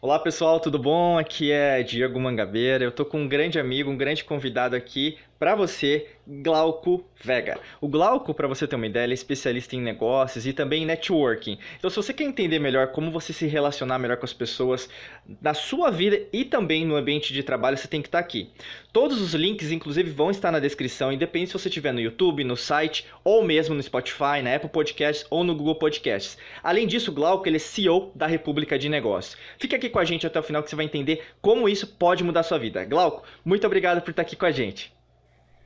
Olá pessoal, tudo bom? Aqui é Diego Mangabeira. Eu tô com um grande amigo, um grande convidado aqui para você, Glauco Vega. O Glauco, para você ter uma ideia, ele é especialista em negócios e também em networking. Então, se você quer entender melhor como você se relacionar melhor com as pessoas na sua vida e também no ambiente de trabalho, você tem que estar aqui. Todos os links, inclusive, vão estar na descrição, independente se você estiver no YouTube, no site, ou mesmo no Spotify, na Apple Podcasts ou no Google Podcasts. Além disso, o Glauco ele é CEO da República de Negócios. Fica aqui com a gente até o final que você vai entender como isso pode mudar a sua vida. Glauco, muito obrigado por estar aqui com a gente.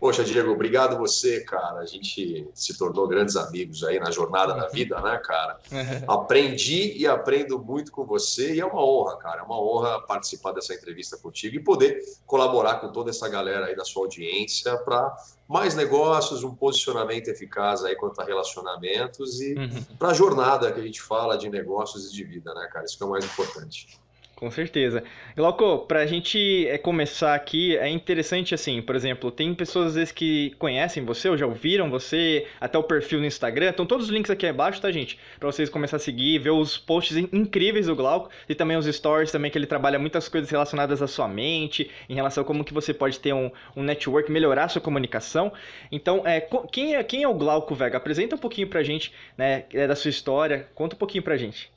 Poxa, Diego, obrigado você, cara. A gente se tornou grandes amigos aí na jornada da Uhum. vida, né, cara? Aprendi e aprendo muito com você e é uma honra, cara. É uma honra participar dessa entrevista contigo e poder colaborar com toda essa galera aí da sua audiência para mais negócios, um posicionamento eficaz aí quanto a relacionamentos e Uhum. para a jornada que a gente fala de negócios e de vida, né, cara? Isso que é o mais importante. Com certeza. Glauco, pra gente começar aqui, é interessante assim, por exemplo, tem pessoas às vezes que conhecem você ou já ouviram você, até o perfil no Instagram, estão todos os links aqui abaixo, tá, gente? Pra vocês começarem a seguir, ver os posts incríveis do Glauco e também os stories também, que ele trabalha muitas coisas relacionadas à sua mente, em relação a como que você pode ter um network, melhorar a sua comunicação. Então, quem é o Glauco Vega? Apresenta um pouquinho pra gente, né, da sua história, conta um pouquinho pra gente.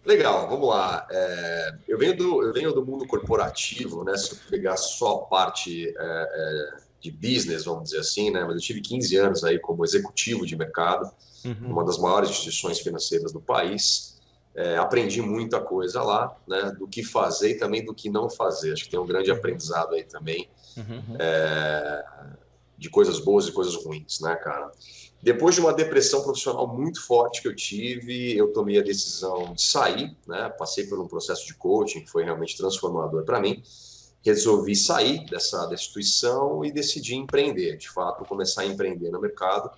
Legal, vamos lá. Eu venho do mundo corporativo, né? Se eu pegar só a parte de business, vamos dizer assim, né? Mas eu tive 15 anos aí como executivo de mercado, numa Uhum. das maiores instituições financeiras do país. Aprendi muita coisa lá, né? Do que fazer e também do que não fazer. Acho que tem um grande Uhum. aprendizado aí também Uhum. de coisas boas e coisas ruins, né, cara? Depois de uma depressão profissional muito forte que eu tive, eu tomei a decisão de sair, né? Passei por um processo de coaching que foi realmente transformador para mim. Resolvi sair dessa instituição e decidi empreender, de fato, começar a empreender no mercado,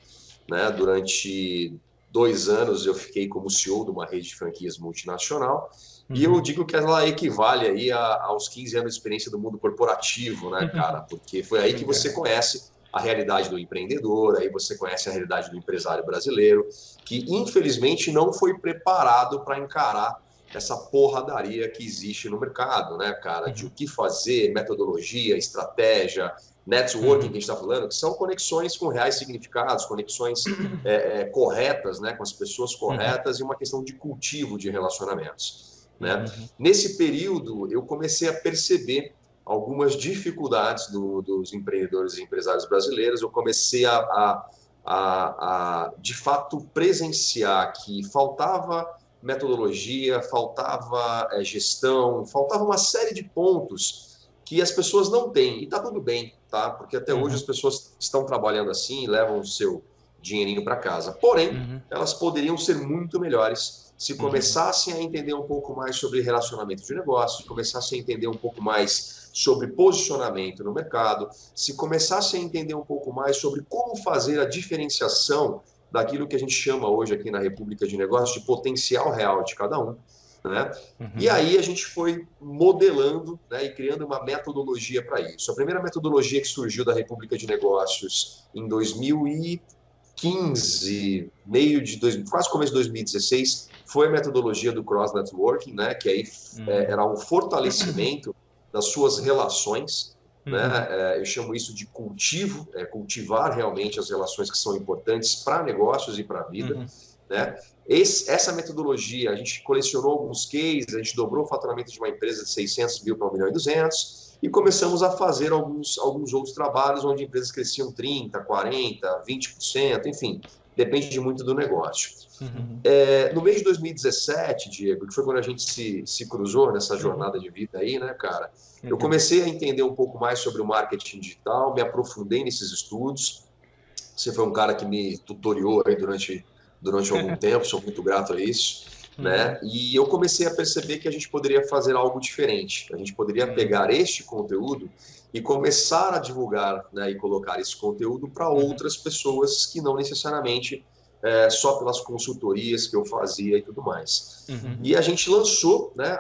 né? Durante 2 anos eu fiquei como CEO de uma rede de franquias multinacional e eu Uhum. digo que ela equivale aí aos 15 anos de experiência do mundo corporativo, né, cara? Porque foi aí que você Legal. conhece a realidade do empreendedor, aí você conhece a realidade do empresário brasileiro, que infelizmente não foi preparado para encarar essa porradaria que existe no mercado, né, cara? De o Uhum. que fazer, metodologia, estratégia, networking que a Uhum. gente está falando, que são conexões com reais significados, conexões corretas, né, com as pessoas Uhum. corretas e uma questão de cultivo de relacionamentos, né? Uhum. Nesse período, eu comecei a perceber algumas dificuldades dos empreendedores e empresários brasileiros. Eu comecei de fato, presenciar que faltava metodologia, faltava gestão, faltava uma série de pontos que as pessoas não têm. E está tudo bem, tá? Porque até hoje as Uhum. pessoas estão trabalhando assim, levam o seu dinheirinho para casa. Porém, Uhum. elas poderiam ser muito melhores se Uhum. começassem a entender um pouco mais sobre relacionamento de negócios, começassem a entender um pouco mais sobre posicionamento no mercado, se começassem a entender um pouco mais sobre como fazer a diferenciação daquilo que a gente chama hoje aqui na República de Negócios de potencial real de cada um, né? E Uhum. aí a gente foi modelando, né, e criando uma metodologia para isso. A primeira metodologia que surgiu da República de Negócios em 2015, quase começo de 2016, foi a metodologia do Cross Networking, né, que aí Uhum. era um fortalecimento das suas relações, Uhum. né? Eu chamo isso de cultivo, cultivar realmente as relações que são importantes para negócios e para a vida, Uhum. né? Essa metodologia, a gente colecionou alguns cases, a gente dobrou o faturamento de uma empresa de 600 mil para 1,2 milhão e começamos a fazer alguns outros trabalhos onde empresas cresciam 30, 40, 20%, enfim, depende muito do negócio. Uhum. No mês de 2017, Diego, que foi quando a gente se cruzou nessa Uhum. jornada de vida aí, né, cara? Eu Uhum. comecei a entender um pouco mais sobre o marketing digital, me aprofundei nesses estudos. Você foi um cara que me tutoriou aí durante algum tempo, sou muito grato a isso, Uhum. né? E eu comecei a perceber que a gente poderia fazer algo diferente. A gente poderia Uhum. pegar este conteúdo e começar a divulgar, né, e colocar esse conteúdo para Uhum. outras pessoas que não necessariamente só pelas consultorias que eu fazia e tudo mais. Uhum. E a gente lançou, né,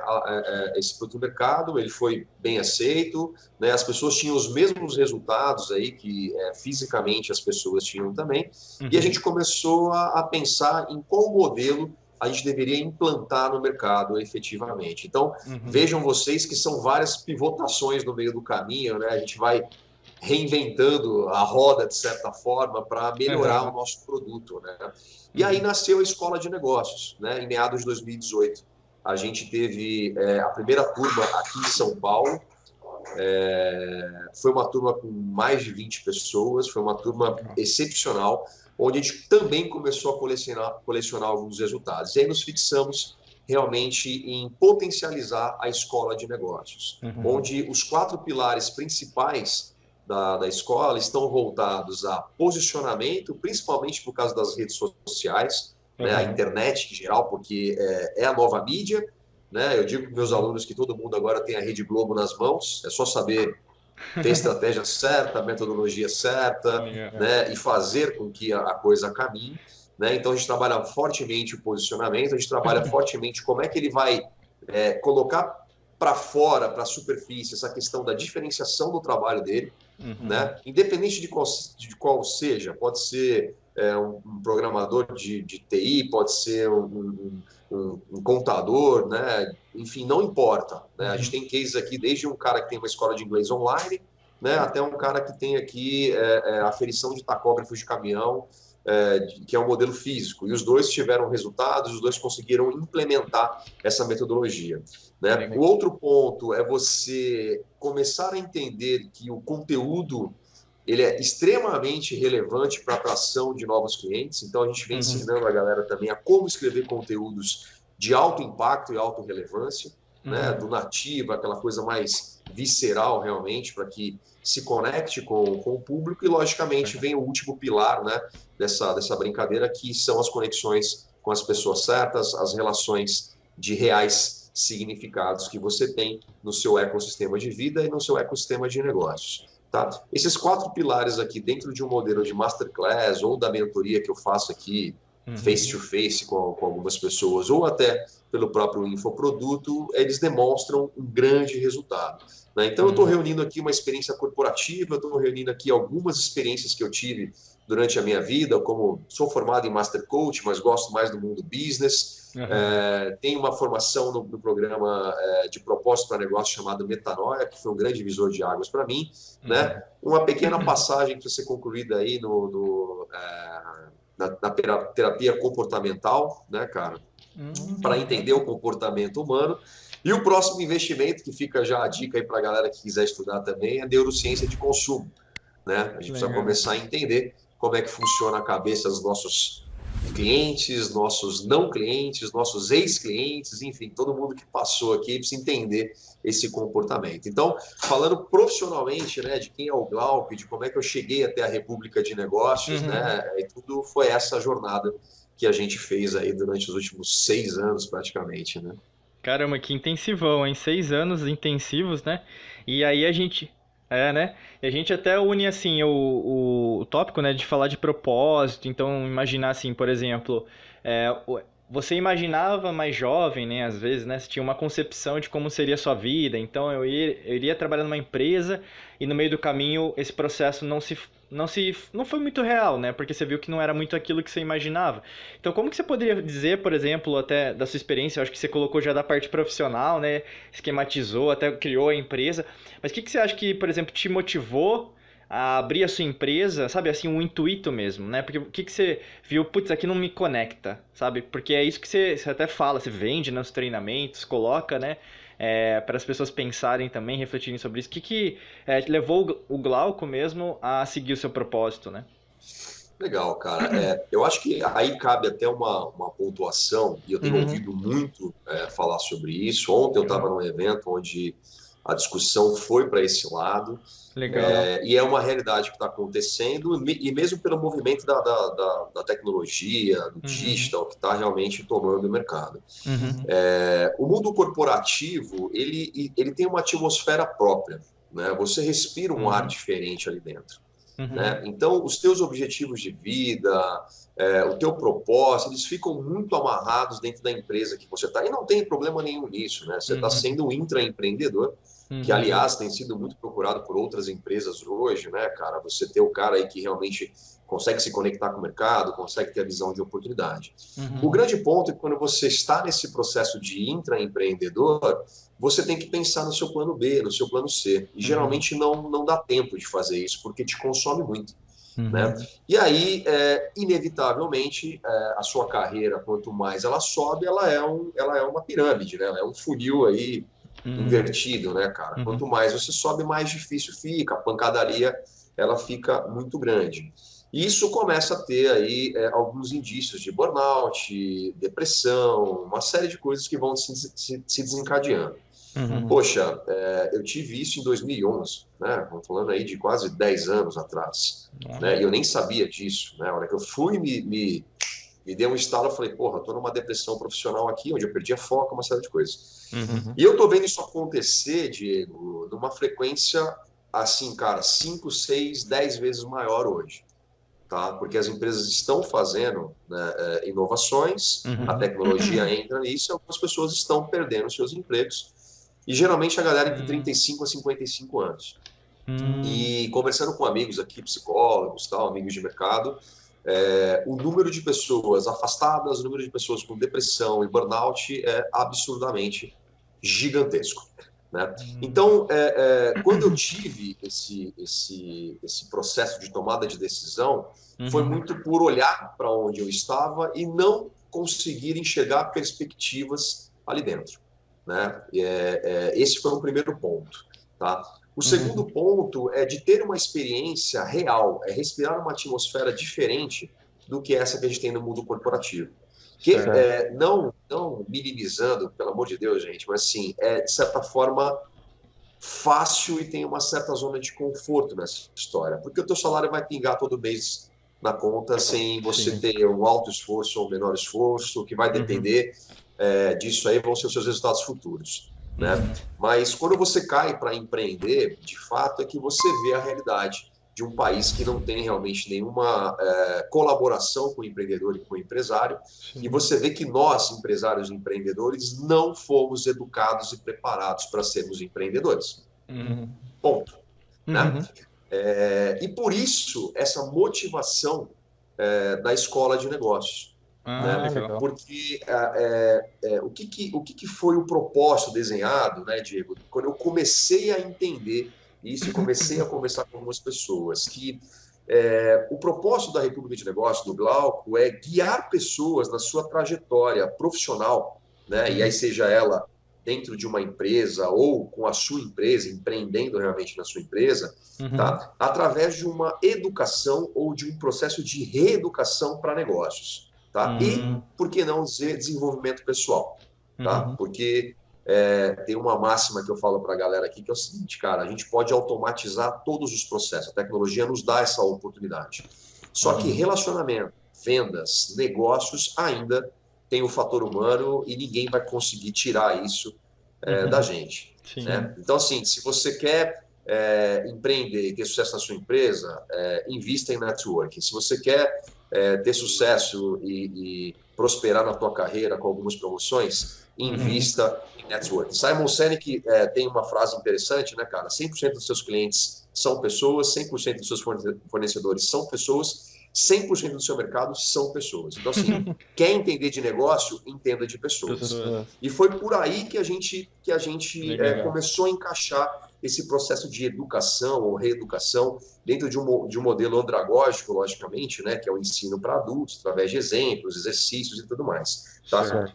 esse produto no mercado, ele foi bem aceito, né, as pessoas tinham os mesmos resultados aí que fisicamente as pessoas tinham também, e a Uhum. gente começou a pensar em qual modelo a gente deveria implantar no mercado efetivamente. Então, Uhum. vejam vocês que são várias pivotações no meio do caminho, né? A gente vai reinventando a roda, de certa forma, para melhorar o nosso produto, né? E aí nasceu a Escola de Negócios, né? Em meados de 2018. A gente teve a primeira turma aqui em São Paulo. Foi uma turma com mais de 20 pessoas, foi uma turma excepcional, onde a gente também começou a colecionar alguns resultados. E aí nos fixamos realmente em potencializar a Escola de Negócios, onde os 4 pilares principais da escola estão voltados a posicionamento, principalmente por causa das redes sociais, né, a internet em geral, porque é a nova mídia, né? Eu digo para meus alunos que todo mundo agora tem a Rede Globo nas mãos, é só saber ter a estratégia certa, a metodologia certa, né? E fazer com que a coisa caminhe. Né? Então a gente trabalha fortemente o posicionamento, a gente trabalha fortemente como é que ele vai colocar para fora, para a superfície, essa questão da diferenciação do trabalho dele, né? Independente de qual seja, pode ser um programador de TI, pode ser um contador, né? Enfim, não importa. Né? A gente tem cases aqui, desde um cara que tem uma escola de inglês online, né? Até um cara que tem aqui aferição de tacógrafos de caminhão, que é um modelo físico, e os dois tiveram resultados, os dois conseguiram implementar essa metodologia. Né? O outro ponto é você começar a entender que o conteúdo ele é extremamente relevante para a atração de novos clientes, então a gente vem ensinando a galera também a como escrever conteúdos de alto impacto e alta relevância, né? Do nativo, aquela coisa mais visceral realmente, para que se conecte com o público, e logicamente vem o último pilar, né, dessa brincadeira, que são as conexões com as pessoas certas, as relações de reais significados que você tem no seu ecossistema de vida e no seu ecossistema de negócios. Tá? Esses 4 pilares aqui dentro de um modelo de masterclass ou da mentoria que eu faço aqui face to face com algumas pessoas, ou até pelo próprio infoproduto, eles demonstram um grande resultado. Né? Então, eu estou reunindo aqui uma experiência corporativa, estou reunindo aqui algumas experiências que eu tive durante a minha vida, como sou formado em Master Coach, mas gosto mais do mundo business, tenho uma formação no programa de propósito para negócio chamado Metanoia, que foi um grande divisor de águas para mim, né? Uma pequena passagem para ser concluída aí na terapia comportamental, né, cara? Para entender o comportamento humano. E o próximo investimento, que fica já a dica aí para a galera que quiser estudar também, é neurociência de consumo. Né? A gente precisa começar a entender como é que funciona a cabeça dos nossos clientes, nossos não clientes, nossos ex-clientes, enfim, todo mundo que passou aqui precisa entender esse comportamento. Então, falando profissionalmente, né, de quem é o Glauco, de como é que eu cheguei até a República de Negócios, né, e tudo foi essa jornada que a gente fez aí durante os últimos 6 anos, praticamente, né? Caramba, que intensivão, hein? 6 anos intensivos, né? E aí a gente. Né? E a gente até une, assim, o tópico, né, de falar de propósito. Então, imaginar, assim, por exemplo, você imaginava mais jovem, né, às vezes, né? Você tinha uma concepção de como seria a sua vida. Então, eu iria trabalhar numa empresa e no meio do caminho esse processo não foi muito real, né? Porque você viu que não era muito aquilo que você imaginava. Então, como que você poderia dizer, por exemplo, até da sua experiência, eu acho que você colocou já da parte profissional, né? Esquematizou, até criou a empresa. Mas o que você acha que, por exemplo, te motivou a abrir a sua empresa, sabe, assim, um intuito mesmo, né? Porque o que você viu, putz, aqui não me conecta, sabe? Porque é isso que você até fala, você vende nos treinamentos, coloca, né? Para as pessoas pensarem também, refletirem sobre isso. O que levou o Glauco mesmo a seguir o seu propósito, né? Legal, cara. Eu acho que aí cabe até uma pontuação, e eu tenho ouvido muito falar sobre isso. Ontem eu estava num evento onde a discussão foi para esse lado. Legal. E é uma realidade que está acontecendo, e mesmo pelo movimento da tecnologia, do digital, que está realmente tomando o mercado. O mundo corporativo, ele tem uma atmosfera própria, né? Você respira um ar diferente ali dentro. Né? Então, os teus objetivos de vida, o teu propósito, eles ficam muito amarrados dentro da empresa que você está. E não tem problema nenhum nisso, né? Você está sendo um intraempreendedor, que, aliás, tem sido muito procurado por outras empresas hoje, né, cara? Você ter o cara aí que realmente consegue se conectar com o mercado, consegue ter a visão de oportunidade. O grande ponto é que quando você está nesse processo de intraempreendedor, você tem que pensar no seu plano B, no seu plano C. E geralmente não dá tempo de fazer isso, porque te consome muito. Né? E aí, inevitavelmente, a sua carreira, quanto mais ela sobe, ela é uma pirâmide, né? Ela é um funil aí invertido, né, cara? Quanto mais você sobe, mais difícil fica, a pancadaria ela fica muito grande. E isso começa a ter aí alguns indícios de burnout, depressão, uma série de coisas que vão se desencadeando. Poxa, eu tive isso em 2011, né? Estamos falando aí de quase 10 anos atrás, né? E eu nem sabia disso, né? A hora que eu fui me deu um estalo, eu falei, porra, eu tô numa depressão profissional aqui, onde eu perdi a foco, uma série de coisas. E eu tô vendo isso acontecer, Diego, numa frequência assim, cara, 5, 6, 10 vezes maior hoje. Tá? Porque as empresas estão fazendo, né, inovações, a tecnologia entra nisso e algumas pessoas estão perdendo seus empregos. E geralmente a galera entre 35 a 55 anos. E conversando com amigos aqui, psicólogos, tal, amigos de mercado, o número de pessoas afastadas, o número de pessoas com depressão e burnout é absurdamente gigantesco. Né? Então, quando eu tive esse processo de tomada de decisão, foi muito por olhar para onde eu estava e não conseguir enxergar perspectivas ali dentro. Né? Esse foi o primeiro ponto. Tá? O segundo ponto é de ter uma experiência real, é respirar uma atmosfera diferente do que essa que a gente tem no mundo corporativo. Que não minimizando, pelo amor de Deus, gente, mas sim, de certa forma fácil e tem uma certa zona de conforto nessa história, porque o teu salário vai pingar todo mês na conta sem você ter um alto esforço ou um menor esforço, o que vai depender disso aí vão ser os seus resultados futuros. Né? Mas quando você cai para empreender, de fato é que você vê a realidade de um país que não tem realmente nenhuma colaboração com o empreendedor e com o empresário, e você vê que nós, empresários e empreendedores, não fomos educados e preparados para sermos empreendedores. Ponto. Né? E por isso, essa motivação da escola de negócios. Né? Porque o que foi o propósito desenhado, né, Diego? Quando eu comecei a entender isso e comecei a conversar com algumas pessoas, que o propósito da República de Negócios, do Glauco, é guiar pessoas na sua trajetória profissional, né? E aí seja ela dentro de uma empresa ou com a sua empresa, empreendendo realmente na sua empresa, tá? Através de uma educação ou de um processo de reeducação para negócios. Tá? E, por que não dizer, desenvolvimento pessoal? Tá? Porque tem uma máxima que eu falo para a galera aqui, que é o seguinte, cara, a gente pode automatizar todos os processos, a tecnologia nos dá essa oportunidade. Só que relacionamento, vendas, negócios ainda tem o fator humano e ninguém vai conseguir tirar isso da gente. Né? Então, assim, se você quer empreender e ter sucesso na sua empresa, invista em networking. Se você quer ter sucesso e prosperar na tua carreira com algumas promoções, invista em networking. Simon Sinek tem uma frase interessante, né, cara? 100% dos seus clientes são pessoas, 100% dos seus fornecedores são pessoas, 100% do seu mercado são pessoas. Então, assim, quer entender de negócio, entenda de pessoas. E foi por aí que a gente começou a encaixar esse processo de educação ou reeducação dentro de um modelo andragógico, logicamente, né, que é o ensino para adultos, através de exemplos, exercícios e tudo mais. Tá?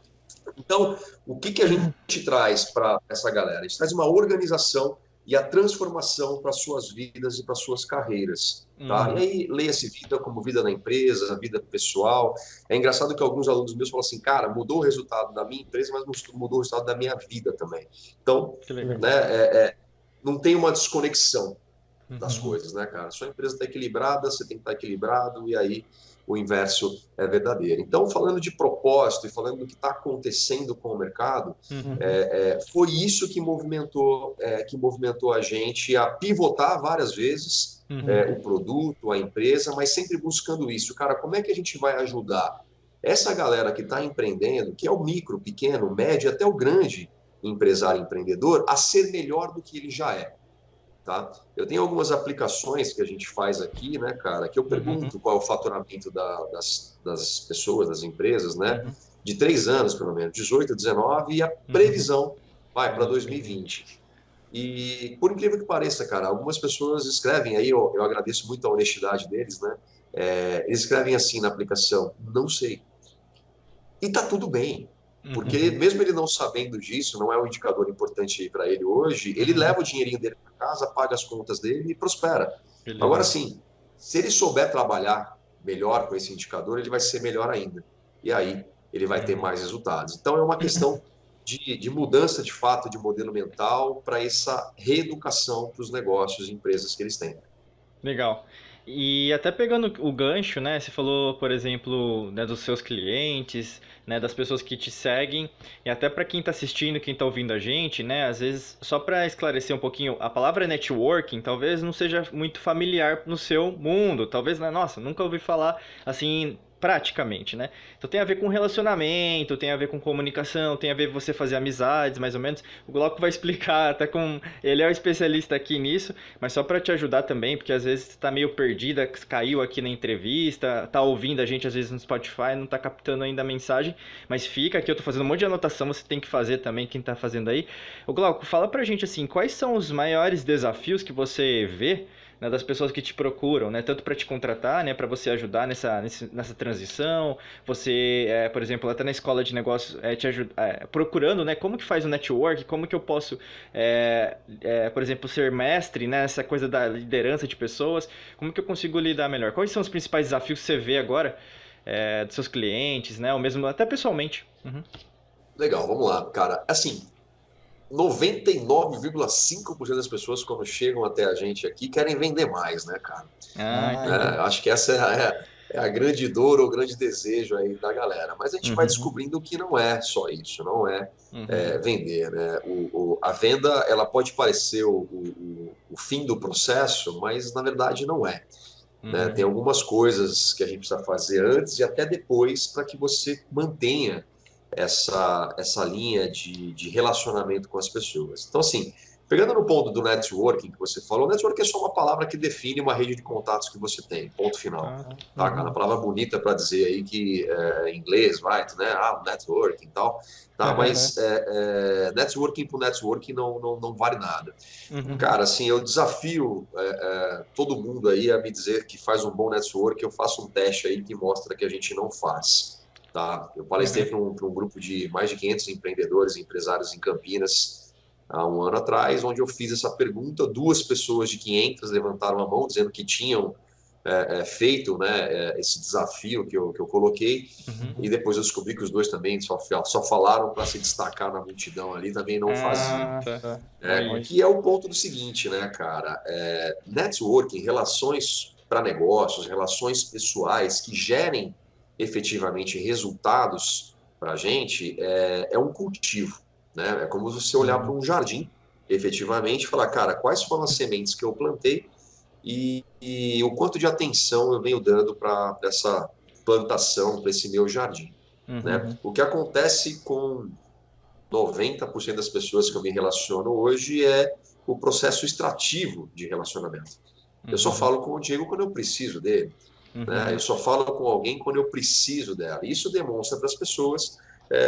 Então, o que a gente traz para essa galera? A gente traz uma organização e a transformação para suas vidas e para suas carreiras. Tá? E aí, leia-se vida como vida na empresa, vida pessoal. É engraçado que alguns alunos meus falam assim, cara, mudou o resultado da minha empresa, mas mudou o resultado da minha vida também. Então, né, não tem uma desconexão das coisas, né, cara? Sua empresa está equilibrada, você tem que estar equilibrado, e aí o inverso é verdadeiro. Então, falando de propósito e falando do que está acontecendo com o mercado, foi isso que movimentou a gente a pivotar várias vezes o produto, a empresa, mas sempre buscando isso. Cara, como é que a gente vai ajudar essa galera que está empreendendo, que é o micro, pequeno, médio, até o grande empresário empreendedor, a ser melhor do que ele já é? Tá? Eu tenho algumas aplicações que a gente faz aqui, né, cara, que eu pergunto qual é o faturamento das pessoas, das empresas, né, de 3 anos, pelo menos, 18, 19, e a previsão vai para 2020. E, por incrível que pareça, cara, algumas pessoas escrevem aí, eu agradeço muito a honestidade deles, né, eles escrevem assim na aplicação, não sei. E tá tudo bem. Porque mesmo ele não sabendo disso, não é um indicador importante para ele hoje, ele leva o dinheirinho dele para casa, paga as contas dele e prospera. Beleza. Agora sim, se ele souber trabalhar melhor com esse indicador, ele vai ser melhor ainda. E aí ele vai ter mais resultados. Então é uma questão de mudança de fato de modelo mental para essa reeducação para os negócios e empresas que eles têm. Legal. E até pegando o gancho, né? Você falou, por exemplo, né, dos seus clientes, né, das pessoas que te seguem, e até para quem está assistindo, quem está ouvindo a gente, né? Às vezes, só para esclarecer um pouquinho, a palavra networking talvez não seja muito familiar no seu mundo. Talvez, né? Nossa, nunca ouvi falar assim praticamente, né? Então tem a ver com relacionamento, tem a ver com comunicação, tem a ver com você fazer amizades, mais ou menos. O Glauco vai explicar, até com ele é o especialista aqui nisso, mas só para te ajudar também, porque às vezes você tá meio perdida, caiu aqui na entrevista, tá ouvindo a gente às vezes no Spotify, não tá captando ainda a mensagem, mas fica aqui, eu tô fazendo um monte de anotação, você tem que fazer também, quem tá fazendo aí. O Glauco, fala pra gente assim, quais são os maiores desafios que você vê, né, das pessoas que te procuram, né, tanto para te contratar, né, para você ajudar nessa transição, você, por exemplo, até na escola de negócios, te ajuda, procurando, né, como que faz o network, como que eu posso, por exemplo, ser mestre, né, essa coisa da liderança de pessoas, como que eu consigo lidar melhor? Quais são os principais desafios que você vê agora dos seus clientes, né, ou mesmo até pessoalmente? Legal, vamos lá, cara. Assim, 99,5% das pessoas, quando chegam até a gente aqui, querem vender mais, né, cara? Acho que essa é a grande dor ou o grande desejo aí da galera. Mas a gente vai descobrindo que não é só isso, não é, vender, né? A venda, ela pode parecer o fim do processo, mas na verdade não é. Né? Tem algumas coisas que a gente precisa fazer antes e até depois para que você mantenha essa linha de relacionamento com as pessoas. Então, assim, pegando no ponto do networking que você falou, networking é só uma palavra que define uma rede de contatos que você tem, ponto final. Tá, cara? Uma palavra bonita para dizer aí que em inglês, right, né? Networking e tal. Tá, mas networking por networking não vale nada. Cara, assim, eu desafio todo mundo aí a me dizer que faz um bom network. Eu faço um teste aí que mostra que a gente não faz. Tá? Eu palestrei para um grupo de mais de 500 empreendedores e empresários em Campinas há um ano atrás, onde eu fiz essa pergunta. 2 pessoas de 500 levantaram a mão, dizendo que tinham feito, né, esse desafio que eu coloquei, e depois eu descobri que os 2 também só falaram para se destacar na multidão ali, também não faziam. Que é o ponto do seguinte, né, cara? Networking, relações para negócios, relações pessoais que gerem efetivamente resultados para a gente, é um cultivo, né? É como você olhar para um jardim, efetivamente, e falar, cara, quais foram as sementes que eu plantei e o quanto de atenção eu venho dando para essa plantação, para esse meu jardim. Né? O que acontece com 90% das pessoas que eu me relaciono hoje é o processo extrativo de relacionamento. Eu só falo com o Diego quando eu preciso dele. Né? Eu só falo com alguém quando eu preciso dela. Isso demonstra para as pessoas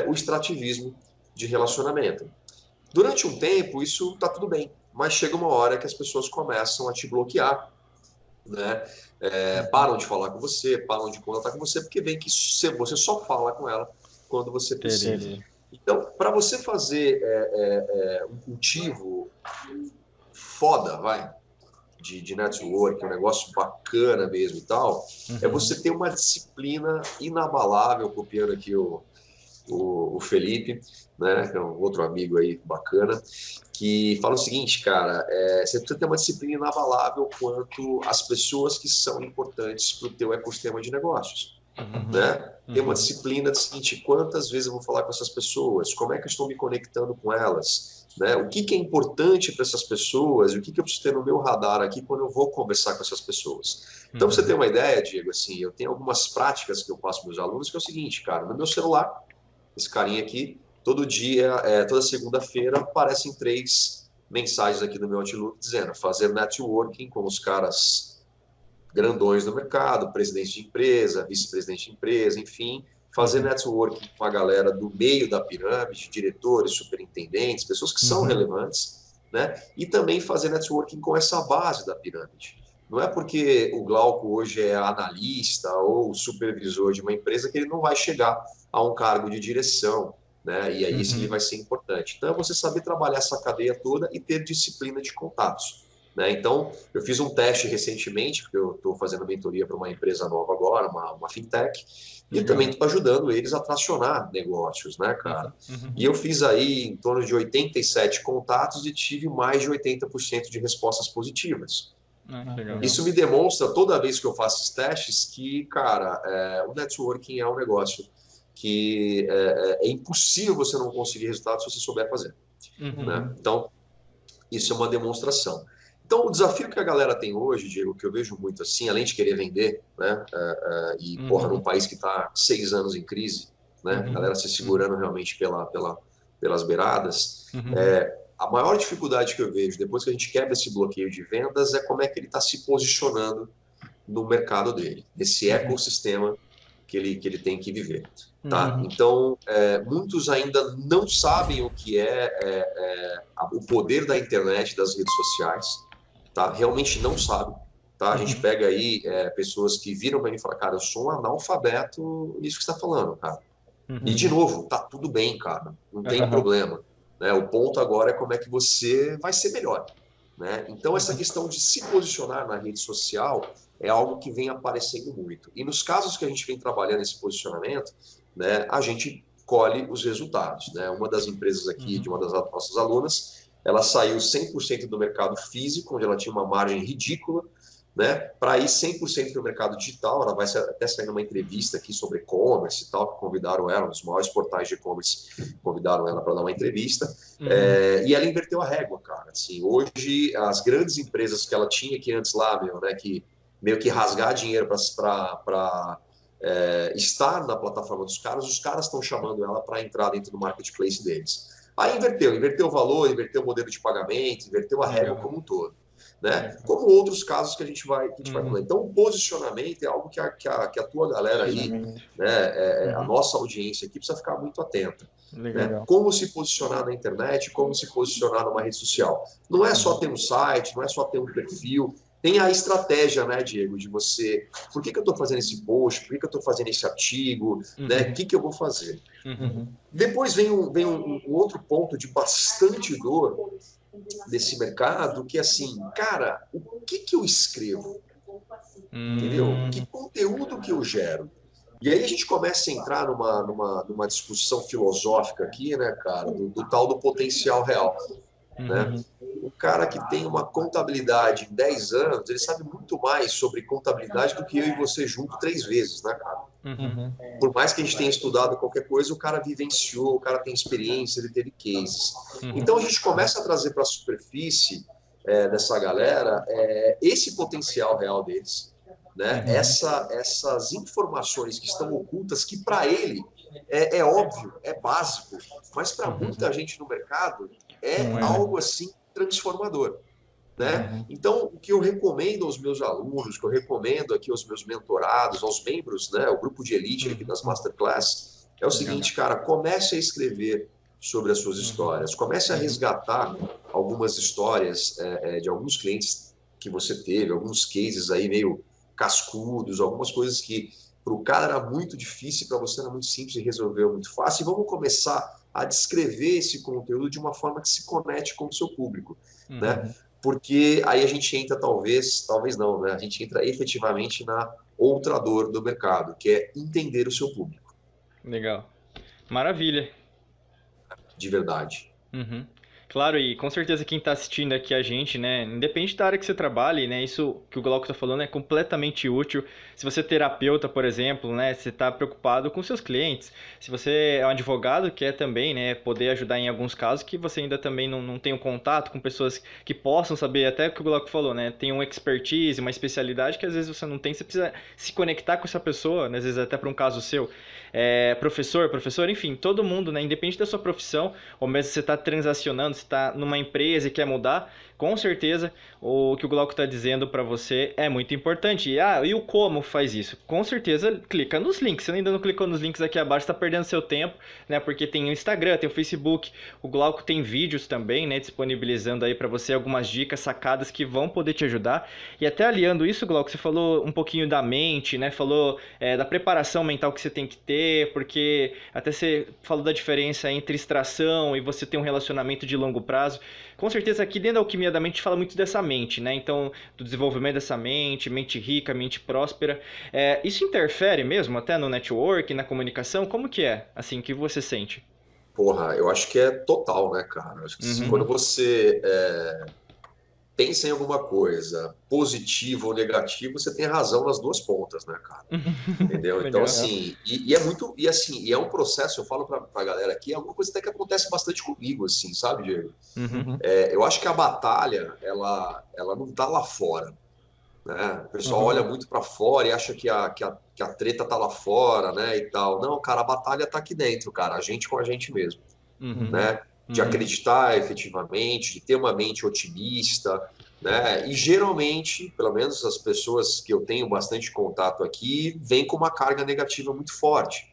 o extrativismo de relacionamento. Durante um tempo, isso está tudo bem, mas chega uma hora que as pessoas começam a te bloquear, né? Param de falar com você, param de contatar com você, porque vem que você só fala com ela quando você precisa. Então, para você fazer um cultivo foda, de network, um negócio bacana mesmo e tal, é você ter uma disciplina inabalável, copiando aqui o o Felipe, né, que é um outro amigo aí bacana, que fala o seguinte, cara, você precisa ter uma disciplina inabalável quanto às pessoas que são importantes para o teu ecossistema de negócios. Né? Tem uma disciplina do seguinte, quantas vezes eu vou falar com essas pessoas, como é que eu estou me conectando com elas, né? O que é importante para essas pessoas e o que eu preciso ter no meu radar aqui quando eu vou conversar com essas pessoas. Então, pra você ter uma ideia, Diego, assim, eu tenho algumas práticas que eu passo para os meus alunos, que é o seguinte, cara, no meu celular, esse carinha aqui, todo dia, toda segunda-feira, aparecem 3 mensagens aqui no meu Outlook dizendo fazer networking com os caras grandões do mercado, presidente de empresa, vice-presidente de empresa, enfim, fazer networking com a galera do meio da pirâmide, diretores, superintendentes, pessoas que são relevantes, né? E também fazer networking com essa base da pirâmide. Não é porque o Glauco hoje é analista ou supervisor de uma empresa que ele não vai chegar a um cargo de direção, né? E aí isso ele vai ser importante. Então é você saber trabalhar essa cadeia toda e ter disciplina de contatos. Né? Então, eu fiz um teste recentemente, porque eu estou fazendo mentoria para uma empresa nova agora, uma fintech, e também estou ajudando eles a tracionar negócios, né, cara? E eu fiz aí em torno de 87 contatos e tive mais de 80% de respostas positivas. Isso me demonstra, toda vez que eu faço esses testes, que, cara, o networking é um negócio que é impossível você não conseguir resultados se você souber fazer. Né? Então, isso é uma demonstração. Então, o desafio que a galera tem hoje, Diego, que eu vejo muito assim, além de querer vender, né, porra, num país que está 6 anos em crise, né, a galera se segurando realmente pelas beiradas, a maior dificuldade que eu vejo, depois que a gente quebra esse bloqueio de vendas, é como é que ele está se posicionando no mercado dele, nesse ecossistema que ele tem que viver. Tá? Então, muitos ainda não sabem o que o poder da internet, das redes sociais, tá? Realmente não sabem. Tá? A gente pega aí pessoas que viram para mim e falam, cara, eu sou um analfabeto nisso que você está falando, cara. E, de novo, tá tudo bem, cara, não tem problema. Né? O ponto agora é como é que você vai ser melhor. Né? Então, essa questão de se posicionar na rede social é algo que vem aparecendo muito. E nos casos que a gente vem trabalhando esse posicionamento, né, a gente colhe os resultados. Né? Uma das empresas aqui, de uma das nossas alunas, ela saiu 100% do mercado físico, onde ela tinha uma margem ridícula, né, para ir 100% para o mercado digital. Ela vai até sair numa entrevista aqui sobre e-commerce e tal, que convidaram ela, os maiores portais de e-commerce convidaram ela para dar uma entrevista, e ela inverteu a régua, cara. Assim, hoje, as grandes empresas que ela tinha que antes lá, né, que meio que rasgar dinheiro para estar na plataforma dos caras, os caras estão chamando ela para entrar dentro do marketplace deles. Aí inverteu o valor, inverteu o modelo de pagamento, inverteu a régua como um todo. Né? Como outros casos que a gente vai falar. Então, o posicionamento é algo que a tua galera aí, né, a nossa audiência aqui precisa ficar muito atenta. Né? Como se posicionar na internet, como se posicionar numa rede social. Não é só ter um site, não é só ter um perfil, tem a estratégia, né, Diego, de você, por que eu estou fazendo esse post, por que eu estou fazendo esse artigo, né, o que eu vou fazer. Depois vem um outro ponto de bastante dor desse mercado, que é assim, cara, o que eu escrevo? Entendeu? Que conteúdo que eu gero? E aí a gente começa a entrar numa discussão filosófica aqui, né, cara, do tal do potencial real. Né? O cara que tem uma contabilidade em 10 anos, ele sabe muito mais sobre contabilidade do que eu e você junto 3 vezes, né, cara? Por mais que a gente tenha estudado qualquer coisa, o cara vivenciou, o cara tem experiência, ele teve cases. Então a gente começa a trazer para a superfície dessa galera esse potencial real deles, né? Essas informações que estão ocultas, que para ele é óbvio, é básico, mas para muita gente no mercado algo assim transformador. Né? Então, o que eu recomendo aos meus alunos, o que eu recomendo aqui aos meus mentorados, aos membros, né, o grupo de elite aqui das Masterclass, é o seguinte, cara, comece a escrever sobre as suas histórias, comece a resgatar algumas histórias de alguns clientes que você teve, alguns cases aí meio cascudos, algumas coisas que para o cara era muito difícil, para você era muito simples e resolveu muito fácil, e vamos começar a descrever esse conteúdo de uma forma que se conecte com o seu público, né? Porque aí a gente entra talvez não, né? A gente entra efetivamente na outra dor do mercado, que é entender o seu público. Legal. Maravilha. de verdade. Uhum. Claro, e com certeza quem está assistindo aqui a gente, né, independente da área que você trabalhe, né, isso que o Glauco está falando é completamente útil. Se você é terapeuta, por exemplo, né, você está preocupado com seus clientes. Se você é um advogado, quer também, né, poder ajudar em alguns casos que você ainda também não tem um contato com pessoas que possam saber, até o que o Glauco falou, né, tem uma expertise, uma especialidade que às vezes você não tem, você precisa se conectar com essa pessoa, né, às vezes até para um caso seu. Professor, enfim, todo mundo, né, independente da sua profissão, ou mesmo se você está transacionando, se está numa empresa e quer mudar, com certeza o que o Glauco está dizendo para você é muito importante. E o como faz isso? Com certeza clica nos links. Se ainda não clicou nos links aqui abaixo, está perdendo seu tempo, né? Porque tem o Instagram, tem o Facebook, o Glauco tem vídeos também, né? Disponibilizando aí para você algumas dicas, sacadas que vão poder te ajudar. E até aliando isso, Glauco, você falou um pouquinho da mente, né? Falou da preparação mental que você tem que ter, porque até você falou da diferença entre extração e você ter um relacionamento de longo prazo. Com certeza aqui dentro da Alquimia da Mente fala muito dessa mente, né? Então, do desenvolvimento dessa mente rica, mente próspera. Isso interfere mesmo até no network, na comunicação? Como que é, assim, que você sente? Porra, eu acho que é total, né, cara? Acho que quando Uhum. você pensa em alguma coisa, positivo ou negativo, você tem razão nas duas pontas, né, cara? Entendeu? Então, Legal. assim, e é muito, e assim, e é um processo, eu falo pra galera aqui, é alguma coisa até que acontece bastante comigo, assim, sabe, Diego? Uhum. Eu acho que a batalha, ela não tá lá fora, né? O pessoal olha muito para fora e acha que a treta tá lá fora, né, e tal. Não, cara, a batalha tá aqui dentro, cara, a gente com a gente mesmo, Uhum. né? De Uhum. acreditar efetivamente, de ter uma mente otimista, né? E geralmente, pelo menos as pessoas que eu tenho bastante contato aqui, vêm com uma carga negativa muito forte,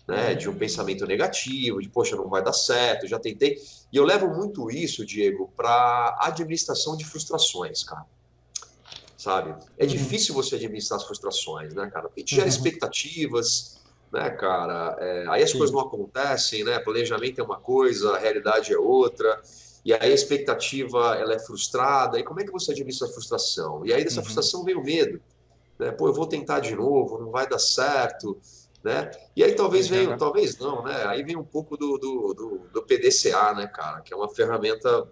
né? Uhum. De um pensamento negativo, de poxa, não vai dar certo, já tentei. E eu levo muito isso, Diego, para administração de frustrações, cara. Sabe? É difícil você administrar as frustrações, né, cara? Porque a gente gera expectativas, né, cara? Aí as coisas Sim. não acontecem, né? Planejamento é uma coisa, a realidade é outra. E aí a expectativa, ela é frustrada. E como é que você administra a frustração? E aí dessa Uhum. frustração vem o medo, né? Pô, eu vou tentar de novo, não vai dar certo, né? E aí talvez venha, Legal. talvez não, né? Aí vem um pouco do PDCA, né, cara? Que é uma ferramenta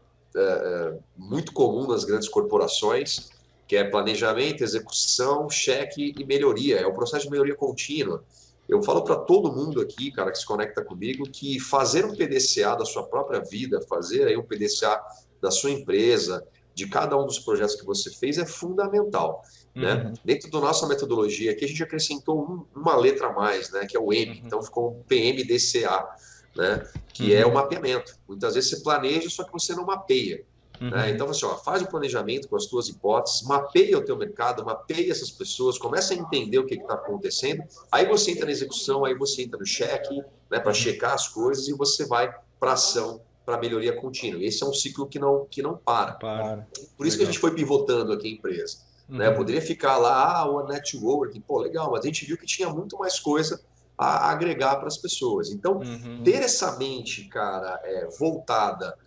muito comum nas grandes corporações, que é planejamento, execução, cheque e melhoria. É o processo de melhoria contínua. Eu falo para todo mundo aqui, cara, que se conecta comigo, que fazer um PDCA da sua própria vida, fazer aí um PDCA da sua empresa, de cada um dos projetos que você fez é fundamental, Uhum. né? Dentro da nossa metodologia aqui, a gente acrescentou uma letra a mais, né? Que é o M. Uhum. Então ficou um PMDCA, né? Que é o Uhum. mapeamento. Muitas vezes você planeja, só que você não mapeia. Né? Uhum. Então, assim, ó, faz o planejamento com as tuas hipóteses, mapeia o teu mercado, mapeia essas pessoas, começa a entender o que está acontecendo, aí você entra na execução, aí você entra no cheque, né, para Uhum. checar as coisas e você vai para ação, para melhoria contínua. Esse é um ciclo que não Não para. para. Por isso que a Legal. gente foi pivotando aqui a empresa. Né? Eu Uhum. poderia ficar lá, o networking, pô, legal, mas a gente viu que tinha muito mais coisa a agregar para as pessoas. Então, Uhum. ter essa mente, cara, voltada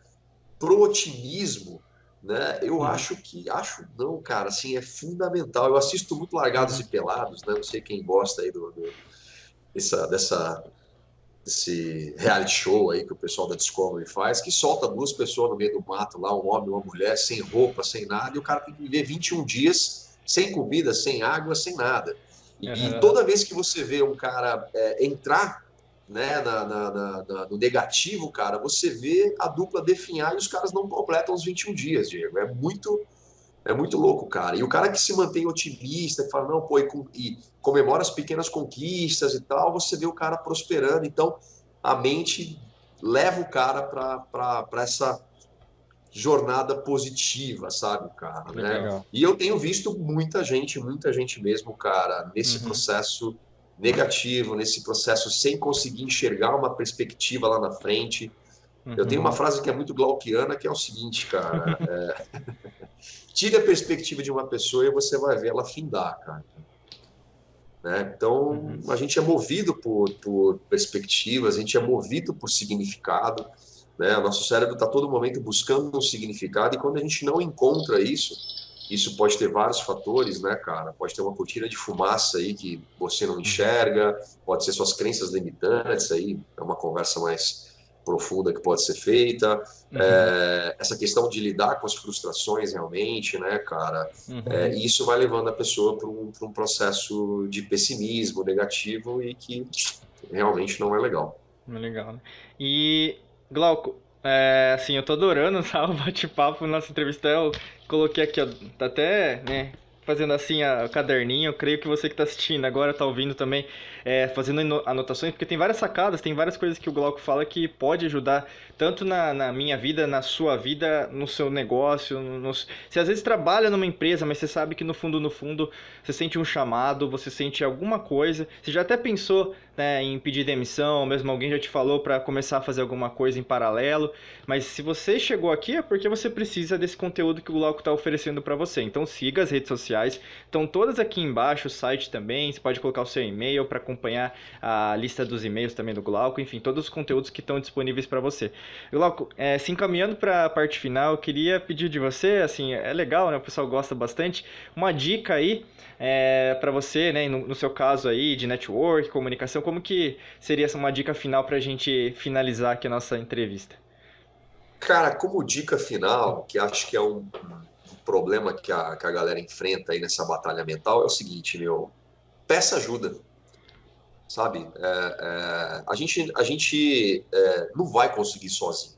pro otimismo, né? Eu Uhum. acho não, cara, assim, é fundamental. Eu assisto muito Largados Uhum. e Pelados, né? Não sei quem gosta aí desse reality show aí que o pessoal da Discovery faz, que solta duas pessoas no meio do mato lá, um homem e uma mulher, sem roupa, sem nada, e o cara tem que viver 21 dias sem comida, sem água, sem nada. E Uhum. toda vez que você vê um cara entrar, né, no negativo, cara, você vê a dupla definhar e os caras não completam os 21 dias, Diego. É muito louco, cara. E o cara que se mantém otimista, que fala, não, pô, e comemora as pequenas conquistas e tal, você vê o cara prosperando. Então, a mente leva o cara para essa jornada positiva, sabe, cara, né? Legal. E eu tenho visto muita gente mesmo, cara, nesse Uhum. processo negativo, nesse processo sem conseguir enxergar uma perspectiva lá na frente. Eu tenho Uhum. uma frase que é muito glauquiana, que é o seguinte, cara, tire a perspectiva de uma pessoa e você vai ver ela findar, cara. Né? Então, Uhum. a gente é movido por perspectivas, a gente é movido por significado. Né? O nosso cérebro está todo momento buscando um significado e quando a gente não encontra isso, Isso pode ter vários fatores, né, cara? Pode ter uma cortina de fumaça aí que você não enxerga, pode ser suas crenças limitantes aí, é uma conversa mais profunda que pode ser feita. Essa questão de lidar com as frustrações realmente, né, cara? E isso vai levando a pessoa para um processo de pessimismo negativo e que realmente não é legal. Legal, né? E, Glauco, assim, eu tô adorando, tá, o bate-papo, nossa entrevista. Eu coloquei aqui, ó, tá até, né, fazendo assim o caderninho. Eu creio que você que tá assistindo agora, tá ouvindo também, fazendo anotações, porque tem várias sacadas, tem várias coisas que o Glauco fala que pode ajudar, tanto na minha vida, na sua vida, no seu negócio. Você às vezes trabalha numa empresa, mas você sabe que no fundo, no fundo, você sente um chamado, você sente alguma coisa. Você já até pensou, né, em pedir demissão, mesmo alguém já te falou para começar a fazer alguma coisa em paralelo, mas se você chegou aqui é porque você precisa desse conteúdo que o Glauco está oferecendo para você. Então siga as redes sociais, estão todas aqui embaixo, o site também, você pode colocar o seu e-mail para acompanhar a lista dos e-mails também do Glauco, enfim, todos os conteúdos que estão disponíveis para você. Glauco, se encaminhando para a parte final, eu queria pedir de você, assim, é legal, né, o pessoal gosta bastante, uma dica aí para você, né, no seu caso aí, de network, comunicação, como que seria uma dica final para a gente finalizar aqui a nossa entrevista? Cara, como dica final, que acho que é um problema que a galera enfrenta aí nessa batalha mental, é o seguinte, meu, peça ajuda, sabe? A gente não vai conseguir sozinho,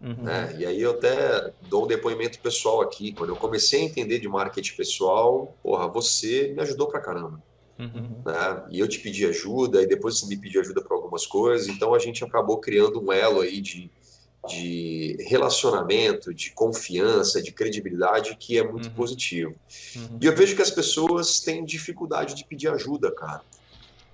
Uhum, né? E aí eu até dou um depoimento pessoal aqui. Quando eu comecei a entender de marketing pessoal, porra, você me ajudou pra caramba, uhum, né? E eu te pedi ajuda, e depois você me pediu ajuda para algumas coisas, então a gente acabou criando um elo aí de relacionamento, de confiança, de credibilidade que é muito uhum, positivo. uhum, E eu vejo que as pessoas têm dificuldade de pedir ajuda, cara,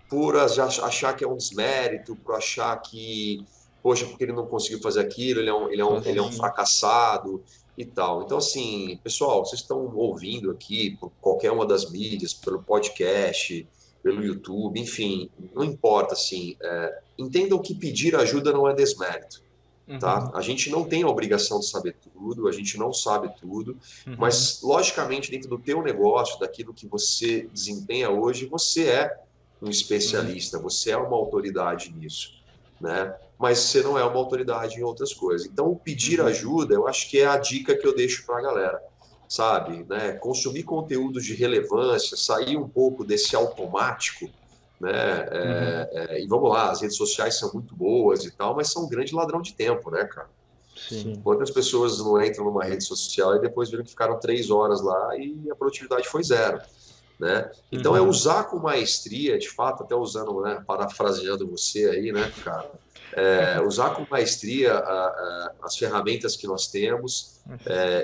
por achar que é um desmérito, por achar que, poxa, porque ele não conseguiu fazer aquilo, ele é um sozinho. fracassado e tal. Então, assim, pessoal, vocês estão ouvindo aqui por qualquer uma das mídias, pelo podcast, pelo YouTube, enfim, não importa, assim, entendam que pedir ajuda não é desmérito. Uhum, Tá? A gente não tem a obrigação de saber tudo, a gente não sabe tudo, uhum, mas logicamente dentro do teu negócio, daquilo que você desempenha hoje, você é um uhum, especialista, você é uma autoridade nisso, né? Mas você não é uma autoridade em outras coisas. Então, o pedir uhum, ajuda, eu acho que é a dica que eu deixo para a galera, sabe? Né? Consumir conteúdos de relevância, sair um pouco desse automático, né? uhum. E vamos lá, as redes sociais são muito boas e tal, mas são um grande ladrão de tempo, né, cara? Sim. Quantas pessoas não entram numa rede social e depois viram que ficaram 3 horas lá e a produtividade foi zero, né? Então é Uhum, usar com maestria, de fato, até usando, né, parafraseando você aí, né, cara? Usar com maestria as ferramentas que nós temos,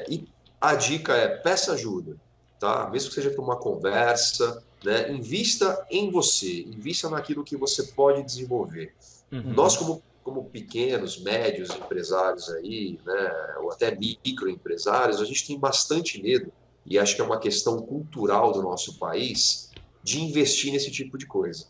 e a dica é peça ajuda, tá? Mesmo que seja para uma conversa, né? Invista em você, invista naquilo que você pode desenvolver. uhum, Nós, como pequenos, médios empresários aí, né, ou até microempresários, a gente tem bastante medo, e acho que é uma questão cultural do nosso país, de investir nesse tipo de coisa,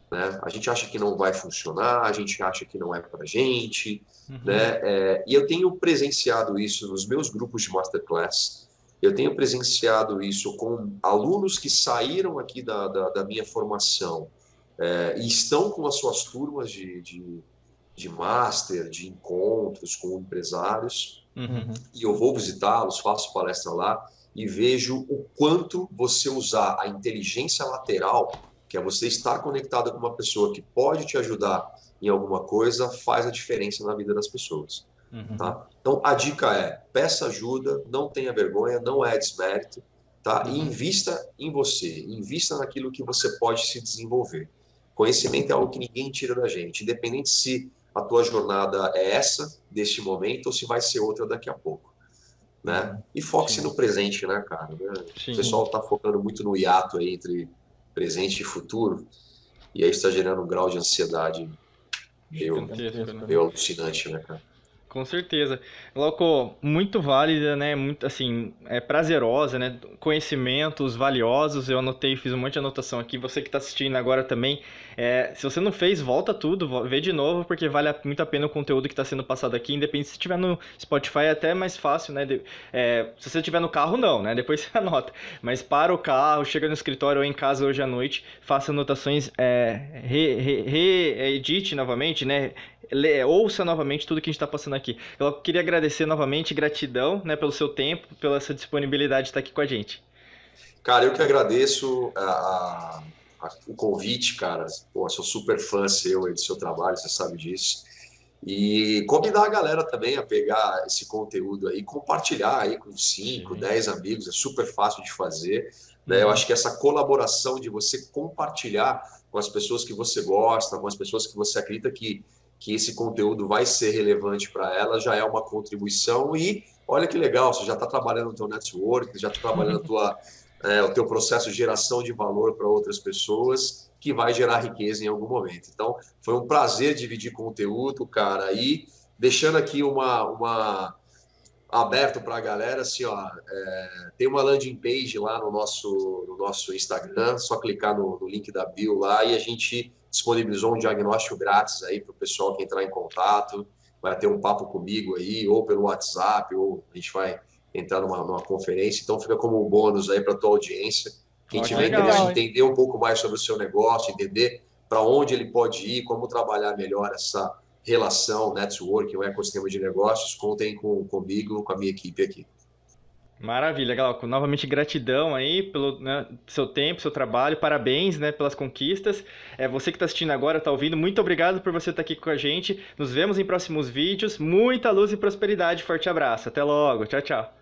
né? A gente acha que não vai funcionar, a gente acha que não é para gente, uhum, né? E eu tenho presenciado isso nos meus grupos de masterclass, eu tenho presenciado isso com alunos que saíram aqui da minha formação, e estão com as suas turmas de master, de encontros com empresários, uhum, e eu vou visitá-los, faço palestra lá e vejo o quanto você usar a inteligência lateral, que é você estar conectado com uma pessoa que pode te ajudar em alguma coisa, faz a diferença na vida das pessoas. uhum, Tá? Então a dica é: peça ajuda, não tenha vergonha, não é desmérito, tá? E uhum. invista em você, invista naquilo que você pode se desenvolver. Conhecimento é algo que ninguém tira da gente, independente se a tua jornada é essa, deste momento, ou se vai ser outra daqui a pouco, né? E foque-se Sim, no presente, né, cara? Né? O sim, pessoal está focando muito no hiato aí entre presente e futuro, e aí está gerando um grau de ansiedade meio, gigantesco, né? meio alucinante, né, cara? Com certeza. Glauco, muito válida, né? Muito, assim, prazerosa, né? Conhecimentos valiosos. Eu anotei, fiz um monte de anotação aqui. Você que está assistindo agora também, se você não fez, volta tudo, vê de novo, porque vale muito a pena o conteúdo que está sendo passado aqui. Independente se estiver no Spotify, é até mais fácil, né? Se você estiver no carro, não, né? Depois você anota. Mas para o carro, chega no escritório ou em casa hoje à noite, faça anotações, reedite novamente, né? Ouça novamente tudo que a gente está passando aqui. Eu queria agradecer novamente, gratidão, né, pelo seu tempo, pela sua disponibilidade de estar aqui com a gente. Cara, eu que agradeço o convite, cara. Pô, sou super fã seu e do seu trabalho, você sabe disso. E convidar a galera também a pegar esse conteúdo aí, compartilhar aí com 5, Sim. 10 amigos, é super fácil de fazer, né? Eu Uhum. acho que essa colaboração de você compartilhar com as pessoas que você gosta, com as pessoas que você acredita que esse conteúdo vai ser relevante para ela, já é uma contribuição. E olha que legal, você já está trabalhando no teu network, já está trabalhando o teu processo de geração de valor para outras pessoas, que vai gerar riqueza em algum momento. Então, foi um prazer dividir conteúdo, cara, e deixando aqui uma aberto para a galera, assim, ó, tem uma landing page lá no nosso Instagram, só clicar no link da bio lá e a gente disponibilizou um diagnóstico grátis aí para o pessoal que entrar em contato, vai ter um papo comigo aí, ou pelo WhatsApp, ou a gente vai entrar numa conferência, então fica como um bônus aí para a tua audiência. Quem Ó, que tiver legal, interesse em hein? entender um pouco mais sobre o seu negócio, entender para onde ele pode ir, como trabalhar melhor essa relação, network, o ecossistema de negócios, contem comigo, com a minha equipe aqui. Maravilha, Glauco. Novamente gratidão aí pelo, né, seu tempo, seu trabalho. Parabéns, né, pelas conquistas. Você que está assistindo agora, está ouvindo, muito obrigado por você estar aqui com a gente. Nos vemos em próximos vídeos. Muita luz e prosperidade. Forte abraço. Até logo. Tchau, tchau.